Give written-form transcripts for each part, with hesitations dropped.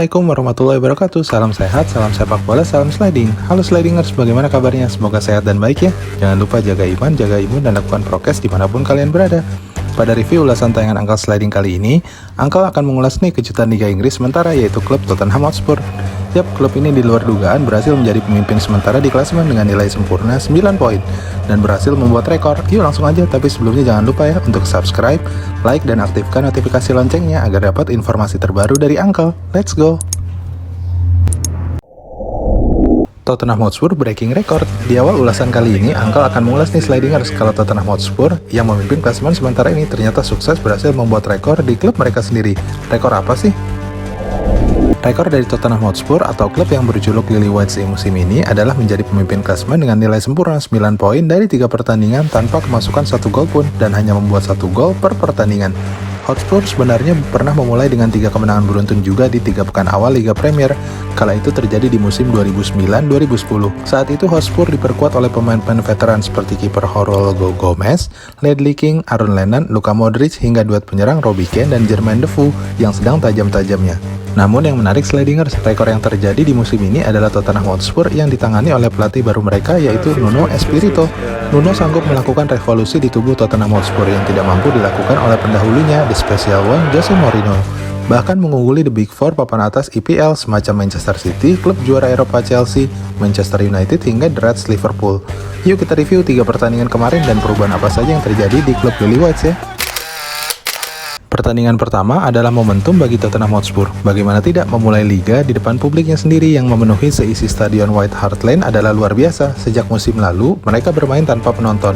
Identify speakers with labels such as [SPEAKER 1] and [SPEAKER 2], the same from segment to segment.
[SPEAKER 1] Assalamualaikum warahmatullahi wabarakatuh. Salam sehat, salam sepak bola, salam sliding. Halo slidingers, bagaimana kabarnya? Semoga sehat dan baik ya. Jangan lupa jaga iman, jaga imun, dan lakukan prokes dimanapun kalian berada. Pada review ulasan tayangan Uncle Sliding kali ini, Uncle akan mengulas nih kejutan Liga Inggris sementara, yaitu klub Tottenham Hotspur. Yap, klub ini di luar dugaan berhasil menjadi pemimpin sementara di klasemen dengan nilai sempurna 9 poin dan berhasil membuat rekor. Yuk langsung aja, tapi sebelumnya jangan lupa ya untuk subscribe, like, dan aktifkan notifikasi loncengnya agar dapat informasi terbaru dari Uncle. Let's go! Tottenham Hotspur breaking record. Di awal ulasan kali ini, Uncle akan mengulas nih slidingers kalau Tottenham Hotspur yang memimpin klasemen sementara ini ternyata sukses berhasil membuat rekor di klub mereka sendiri. Rekor apa sih? Rekor dari Tottenham Hotspur atau klub yang berjuluk Lily Whites di musim ini adalah menjadi pemimpin klasemen dengan nilai sempurna 9 poin dari 3 pertandingan tanpa kemasukan 1 gol pun dan hanya membuat 1 gol per pertandingan. Hotspur sebenarnya pernah memulai dengan 3 kemenangan beruntun juga di 3 pekan awal Liga Premier, kala itu terjadi di musim 2009-2010. Saat itu Hotspur diperkuat oleh pemain-pemain veteran seperti kiper Jorge Gomez, Ledley King, Aaron Lennon, Luka Modric, hingga duet penyerang Robbie Keane dan Jermaine Defoe yang sedang tajam-tajamnya. Namun yang menarik slidingers, rekor yang terjadi di musim ini adalah Tottenham Hotspur yang ditangani oleh pelatih baru mereka yaitu Nuno Espirito. Nuno sanggup melakukan revolusi di tubuh Tottenham Hotspur yang tidak mampu dilakukan oleh pendahulunya, The Special One, Jose Mourinho. Bahkan mengungguli The Big Four papan atas EPL semacam Manchester City, klub juara Eropa Chelsea, Manchester United, hingga The Reds Liverpool. Yuk kita review 3 pertandingan kemarin dan perubahan apa saja yang terjadi di klub Lily Whites ya. Pertandingan pertama adalah momentum bagi Tottenham Hotspur. Bagaimana tidak, memulai liga di depan publiknya sendiri yang memenuhi seisi stadion White Hart Lane adalah luar biasa. Sejak musim lalu, mereka bermain tanpa penonton.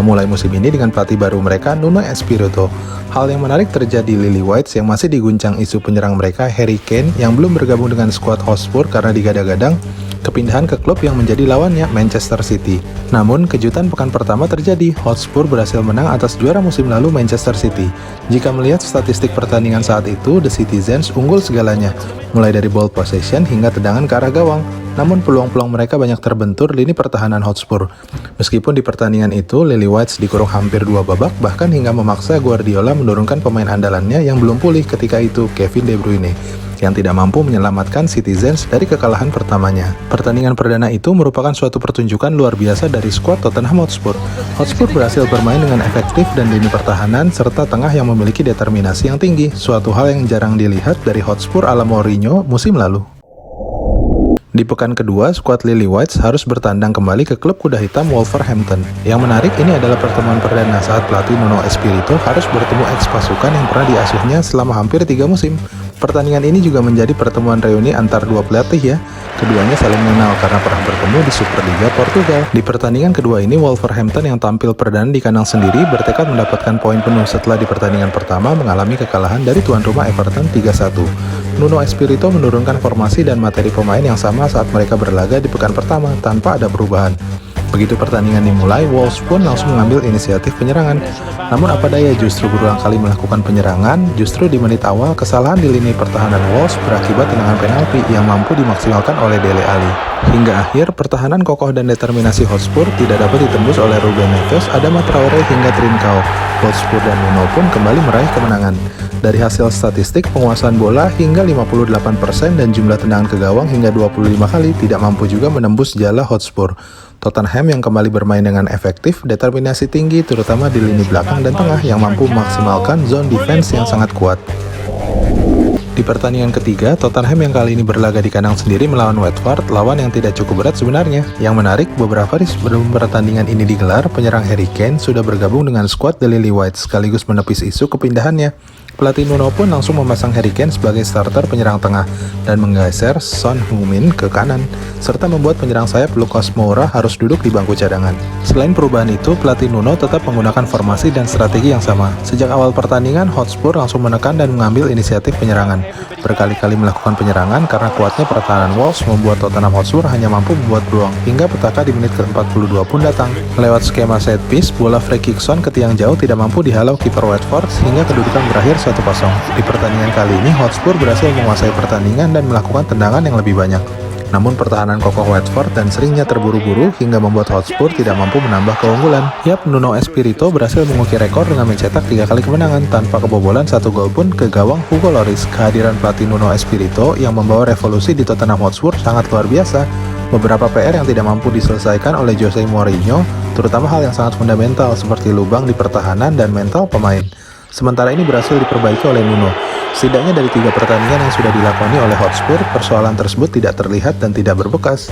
[SPEAKER 1] Memulai musim ini dengan pelatih baru mereka, Nuno Espirito. Hal yang menarik terjadi di Lily Whites yang masih diguncang isu penyerang mereka, Harry Kane, yang belum bergabung dengan skuad Hotspur karena digadang-gadang kepindahan ke klub yang menjadi lawannya, Manchester City. Namun, kejutan pekan pertama terjadi. Hotspur berhasil menang atas juara musim lalu, Manchester City. Jika melihat statistik pertandingan saat itu, The Citizens unggul segalanya, mulai dari ball possession hingga tendangan ke arah gawang. Namun peluang-peluang mereka banyak terbentur lini pertahanan Hotspur. Meskipun di pertandingan itu, Lily Whites dikurung hampir 2 babak, bahkan hingga memaksa Guardiola menurunkan pemain andalannya yang belum pulih ketika itu, Kevin De Bruyne, yang tidak mampu menyelamatkan Citizens dari kekalahan pertamanya. Pertandingan perdana itu merupakan suatu pertunjukan luar biasa dari skuad Tottenham Hotspur. Hotspur berhasil bermain dengan efektif dan lini pertahanan serta tengah yang memiliki determinasi yang tinggi, suatu hal yang jarang dilihat dari Hotspur ala Mourinho musim lalu. Di pekan kedua, skuad Lily Whites harus bertandang kembali ke klub kuda hitam Wolverhampton. Yang menarik ini adalah pertemuan perdana saat pelatih Nuno Espirito harus bertemu ex-pasukan yang pernah diasuhnya selama hampir 3 musim. Pertandingan ini juga menjadi pertemuan reuni antar dua pelatih ya. Keduanya saling mengenal karena pernah bertemu di Superliga Portugal. Di pertandingan kedua ini, Wolverhampton yang tampil perdana di kandang sendiri bertekad mendapatkan poin penuh setelah di pertandingan pertama mengalami kekalahan dari tuan rumah Everton 3-1. Nuno Espirito menurunkan formasi dan materi pemain yang sama saat mereka berlaga di pekan pertama tanpa ada perubahan. Begitu pertandingan dimulai, Wolves pun langsung mengambil inisiatif penyerangan. Namun apa daya, justru berulang kali melakukan penyerangan, justru di menit awal kesalahan di lini pertahanan Wolves berakibat tendangan penalti yang mampu dimaksimalkan oleh Dele Alli. Hingga akhir, pertahanan kokoh dan determinasi Hotspur tidak dapat ditembus oleh Ruben Neves, Adama Traore hingga Trincao. Hotspur dan Nuno pun kembali meraih kemenangan. Dari hasil statistik, penguasaan bola hingga 58% dan jumlah tendangan ke gawang hingga 25 kali tidak mampu juga menembus jala Hotspur. Tottenham yang kembali bermain dengan efektif, determinasi tinggi terutama di lini belakang dan tengah yang mampu memaksimalkan zone defense yang sangat kuat. Di pertandingan ketiga, Tottenham yang kali ini berlaga di kandang sendiri melawan Watford, lawan yang tidak cukup berat sebenarnya. Yang menarik, beberapa hari sebelum pertandingan ini digelar, penyerang Harry Kane sudah bergabung dengan skuad The Lily Whites sekaligus menepis isu kepindahannya. Pelatih Nuno pun langsung memasang Harry Kane sebagai starter penyerang tengah dan menggeser Son Heung-min ke kanan, serta membuat penyerang sayap Lucas Moura harus duduk di bangku cadangan. Selain perubahan itu, pelatih Nuno tetap menggunakan formasi dan strategi yang sama. Sejak awal pertandingan, Hotspur langsung menekan dan mengambil inisiatif penyerangan. Berkali-kali melakukan penyerangan karena kuatnya pertahanan Wolves membuat Tottenham Hotspur hanya mampu membuat peluang, hingga petaka di menit ke-42 pun datang. Lewat skema set piece, bola free kick Son ke tiang jauh tidak mampu dihalau kiper Watford hingga kedudukan berakhir 1-0. Di pertandingan kali ini, Hotspur berhasil menguasai pertandingan dan melakukan tendangan yang lebih banyak. Namun pertahanan kokoh Watford dan seringnya terburu-buru hingga membuat Hotspur tidak mampu menambah keunggulan. Yap, Nuno Espirito berhasil mengukir rekor dengan mencetak 3 kali kemenangan tanpa kebobolan 1 gol pun ke gawang Hugo Lloris. Kehadiran pelatih Nuno Espirito yang membawa revolusi di Tottenham Hotspur sangat luar biasa. Beberapa PR yang tidak mampu diselesaikan oleh Jose Mourinho, terutama hal yang sangat fundamental seperti lubang di pertahanan dan mental pemain. Sementara ini berhasil diperbaiki oleh Nuno. Setidaknya dari 3 pertandingan yang sudah dilakoni oleh Hotspur, persoalan tersebut tidak terlihat dan tidak berbekas.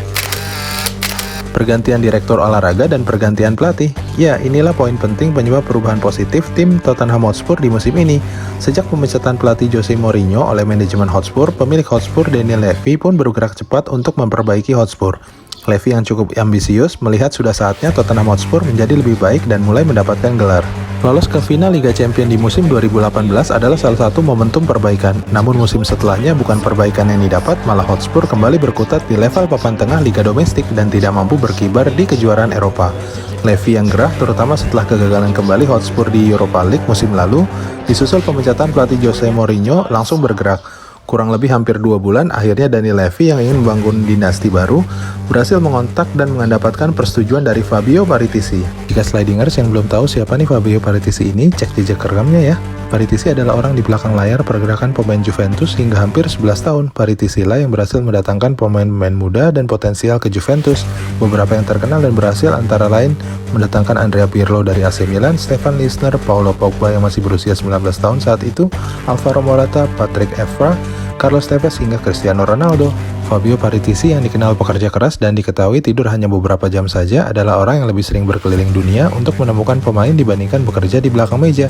[SPEAKER 1] Pergantian direktur olahraga dan pergantian pelatih. Ya, inilah poin penting penyebab perubahan positif tim Tottenham Hotspur di musim ini. Sejak pemecatan pelatih Jose Mourinho oleh manajemen Hotspur, pemilik Hotspur Daniel Levy pun bergerak cepat untuk memperbaiki Hotspur. Levy yang cukup ambisius melihat sudah saatnya Tottenham Hotspur menjadi lebih baik dan mulai mendapatkan gelar. Lolos ke final Liga Champions di musim 2018 adalah salah satu momentum perbaikan. Namun musim setelahnya bukan perbaikan yang didapat, malah Hotspur kembali berkutat di level papan tengah Liga Domestik dan tidak mampu berkibar di kejuaraan Eropa. Levy yang gerah terutama setelah kegagalan kembali Hotspur di Europa League musim lalu, disusul pemecatan pelatih Jose Mourinho langsung bergerak. Kurang lebih hampir 2 bulan, akhirnya Daniel Levy yang ingin membangun dinasti baru berhasil mengontak dan mendapatkan persetujuan dari Fabio Paratici. Jika Slidingers yang belum tahu siapa nih Fabio Paratici ini, cek jejak rekamnya ya. Paratici adalah orang di belakang layar pergerakan pemain Juventus hingga hampir 11 tahun. Paratici lah yang berhasil mendatangkan pemain-pemain muda dan potensial ke Juventus. Beberapa yang terkenal dan berhasil antara lain mendatangkan Andrea Pirlo dari AC Milan, Stefan Lisner, Paulo Pogba yang masih berusia 19 tahun saat itu, Alvaro Morata, Patrick Evra, Carlos Tevez hingga Cristiano Ronaldo. Fabio Paratici yang dikenal pekerja keras dan diketahui tidur hanya beberapa jam saja adalah orang yang lebih sering berkeliling dunia untuk menemukan pemain dibandingkan bekerja di belakang meja.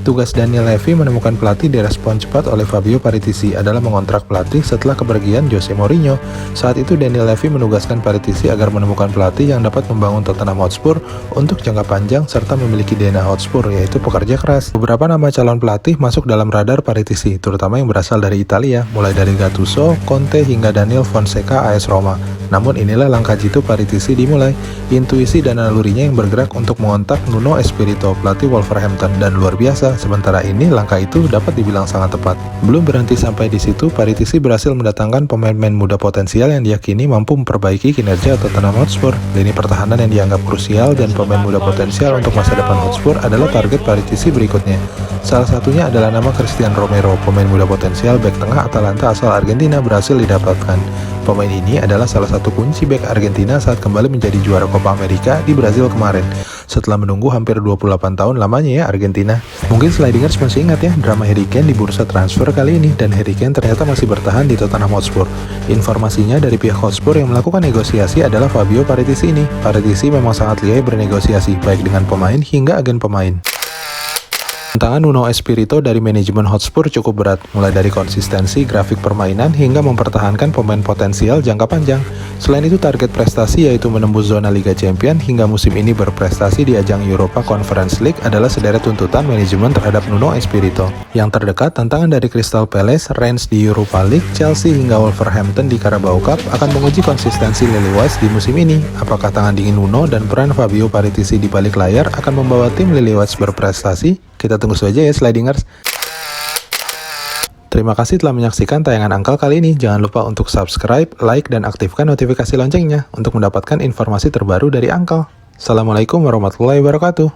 [SPEAKER 1] Tugas Daniel Levy menemukan pelatih direspon cepat oleh Fabio Paratici adalah mengontrak pelatih setelah kepergian Jose Mourinho. Saat itu Daniel Levy menugaskan Paratici agar menemukan pelatih yang dapat membangun Tottenham Hotspur untuk jangka panjang serta memiliki DNA Hotspur, yaitu pekerja keras. Beberapa nama calon pelatih masuk dalam radar Paratici, terutama yang berasal dari Italia, mulai dari Gattuso, Conte hingga Daniel Fonseca AS Roma. Namun inilah langkah jitu Paratici dimulai. Intuisi dan nalurinya yang bergerak untuk mengontak Nuno Espirito, pelatih Wolverhampton, dan luar biasa. Sementara ini langkah itu dapat dibilang sangat tepat. Belum berhenti sampai di situ, Paratici berhasil mendatangkan pemain-pemain muda potensial yang diyakini mampu memperbaiki kinerja Tottenham Hotspur. Lini pertahanan yang dianggap krusial dan pemain muda potensial untuk masa depan Hotspur adalah target Paratici berikutnya. Salah satunya adalah nama Christian Romero, pemain muda potensial bek tengah Atalanta asal Argentina berhasil didapatkan. Pemain ini adalah salah satu kunci bek Argentina saat kembali menjadi juara Copa America di Brazil kemarin. Setelah menunggu hampir 28 tahun lamanya ya Argentina. Mungkin Slidingers masih ingat ya drama Harry Kane di bursa transfer kali ini, dan Harry Kane ternyata masih bertahan di Tottenham Hotspur. Informasinya dari pihak Hotspur yang melakukan negosiasi adalah Fabio Paratici ini. Paratici memang sangat lihai bernegosiasi baik dengan pemain hingga agen pemain. Tantangan Nuno Espirito dari manajemen Hotspur cukup berat, mulai dari konsistensi grafik permainan hingga mempertahankan pemain potensial jangka panjang. Selain itu target prestasi yaitu menembus zona Liga Champions hingga musim ini berprestasi di ajang Europa Conference League adalah sederet tuntutan manajemen terhadap Nuno Espirito. Yang terdekat, tantangan dari Crystal Palace, Rennes di Europa League, Chelsea hingga Wolverhampton di Carabao Cup akan menguji konsistensi Lilywhite di musim ini. Apakah tangan dingin Nuno dan peran Fabio Paratici di balik layar akan membawa tim Lilywhite berprestasi? Kita tunggu saja ya Slidingers. Terima kasih telah menyaksikan tayangan Angkal kali ini. Jangan lupa untuk subscribe, like, dan aktifkan notifikasi loncengnya untuk mendapatkan informasi terbaru dari Angkal. Assalamualaikum warahmatullahi wabarakatuh.